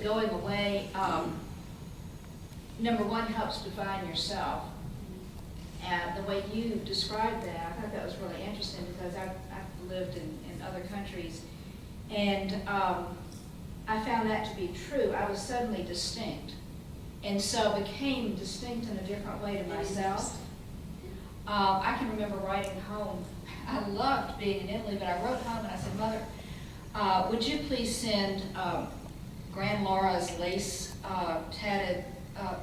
going away, number one, helps define yourself. And the way you described that, I thought that was really interesting because I've lived in other countries, and I found that to be true. I was suddenly distinct, and so became distinct in a different way to myself. I can remember writing home. I loved being in Italy, but I wrote home and I said, Mother, would you please send Grand Laura's lace tatted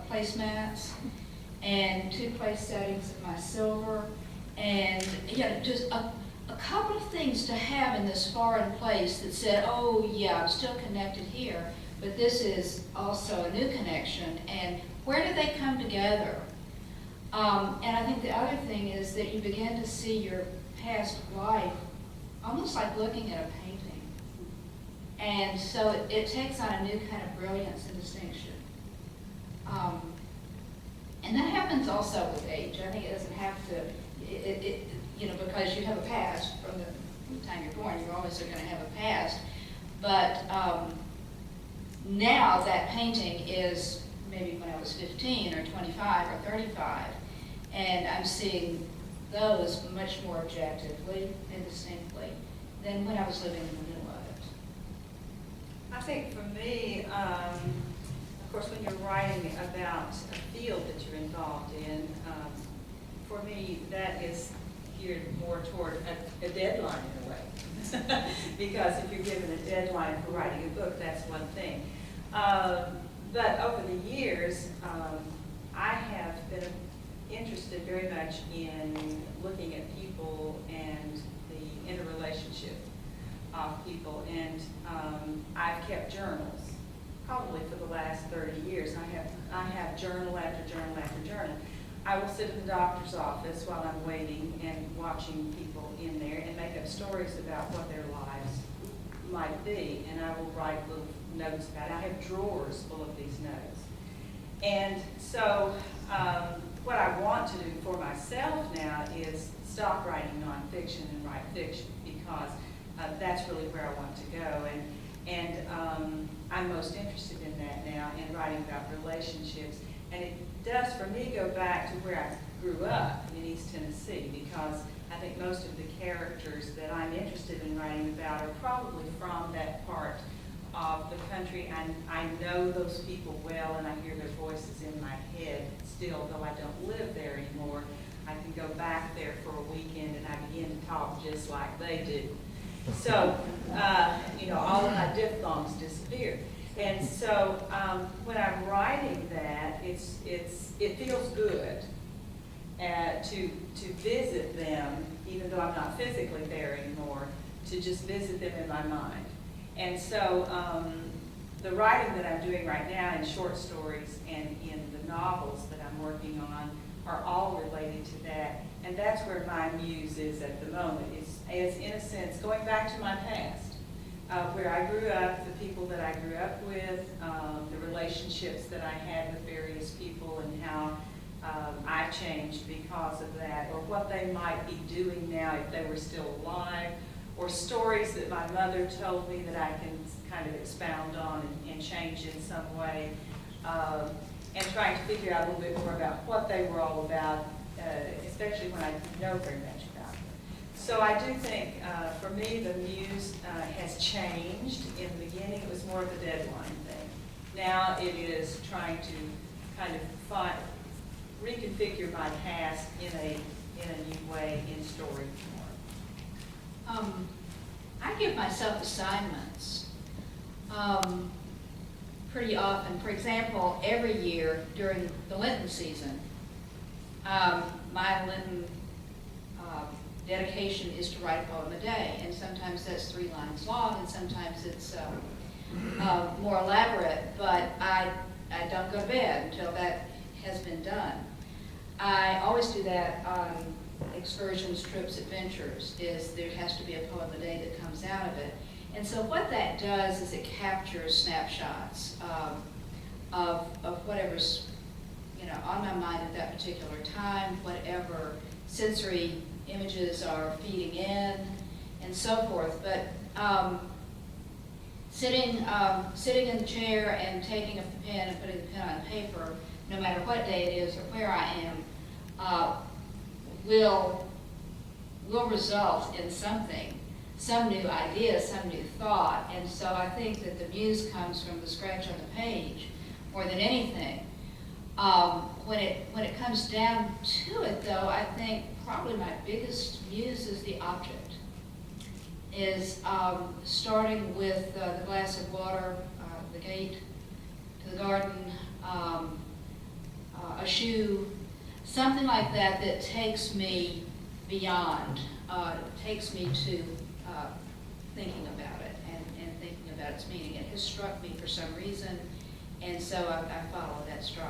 placemats and 2 place settings of my silver, and just a couple of things to have in this foreign place that said, oh yeah, I'm still connected here, but this is also a new connection, and where do they come together? And I think the other thing is that you begin to see your past life almost like looking at a painting. And so it takes on a new kind of brilliance and distinction. And that happens also with age. I think it doesn't have to, because you have a past from the time you're born, you're always going to have a past. But now that painting is maybe when I was 15 or 25 or 35, and I'm seeing those much more objectively and distinctly than when I was living in the middle of it. I think for me, of course, when you're writing about a field that you're involved in, for me, that is geared more toward a deadline in a way. Because if you're given a deadline for writing a book, that's one thing. But over the years, I have been interested very much in looking at people and the interrelationship of people. And I've kept journals. Probably for the last 30 years. I have journal after journal after journal. I will sit in the doctor's office while I'm waiting and watching people in there and make up stories about what their lives might be, and I will write little notes about it. I have drawers full of these notes. And so what I want to do for myself now is stop writing nonfiction and write fiction, because that's really where I want to go. And I'm most interested in that now, in writing about relationships. And it does, for me, go back to where I grew up in East Tennessee, because I think most of the characters that I'm interested in writing about are probably from that part of the country. I know those people well, and I hear their voices in my head still, though I don't live there anymore. I can go back there for a weekend and I begin to talk just like they do. So, all of my diphthongs disappear. And so when I'm writing that, it feels good to visit them, even though I'm not physically there anymore, to just visit them in my mind. And so the writing that I'm doing right now in short stories and in the novels that I'm working on are all related to that. And that's where my muse is at the moment. It's in a sense, going back to my past. Where I grew up, the people that I grew up with, the relationships that I had with various people, and how I've changed because of that, or what they might be doing now if they were still alive, or stories that my mother told me that I can kind of expound on and change in some way, and trying to figure out a little bit more about what they were all about, especially when I didn't know very much about them. So I do think, for me, the muse has changed. In the beginning, it was more of a deadline thing. Now it is trying to kind of reconfigure my past in a new way in story form. I give myself assignments pretty often. For example, every year during the Lenten season, my Lenten dedication is to write a poem a day, and sometimes that's 3 lines long, and sometimes it's more elaborate, but I don't go to bed until that has been done. I always do that on excursions, trips, adventures, is there has to be a poem a day that comes out of it. And so what that does is it captures snapshots of whatever's on my mind at that particular time, whatever sensory images are feeding in, and so forth. But sitting in the chair and taking a pen and putting the pen on paper, no matter what day it is or where I am, will result in something, some new idea, some new thought. And so I think that the muse comes from the scratch on the page more than anything. When it comes down to it, though, I think probably my biggest muse is the object. Is starting with the glass of water, the gate to the garden, a shoe, something like that that takes me beyond, takes me to thinking about it and thinking about its meaning. It has struck me for some reason, and so I follow that strike.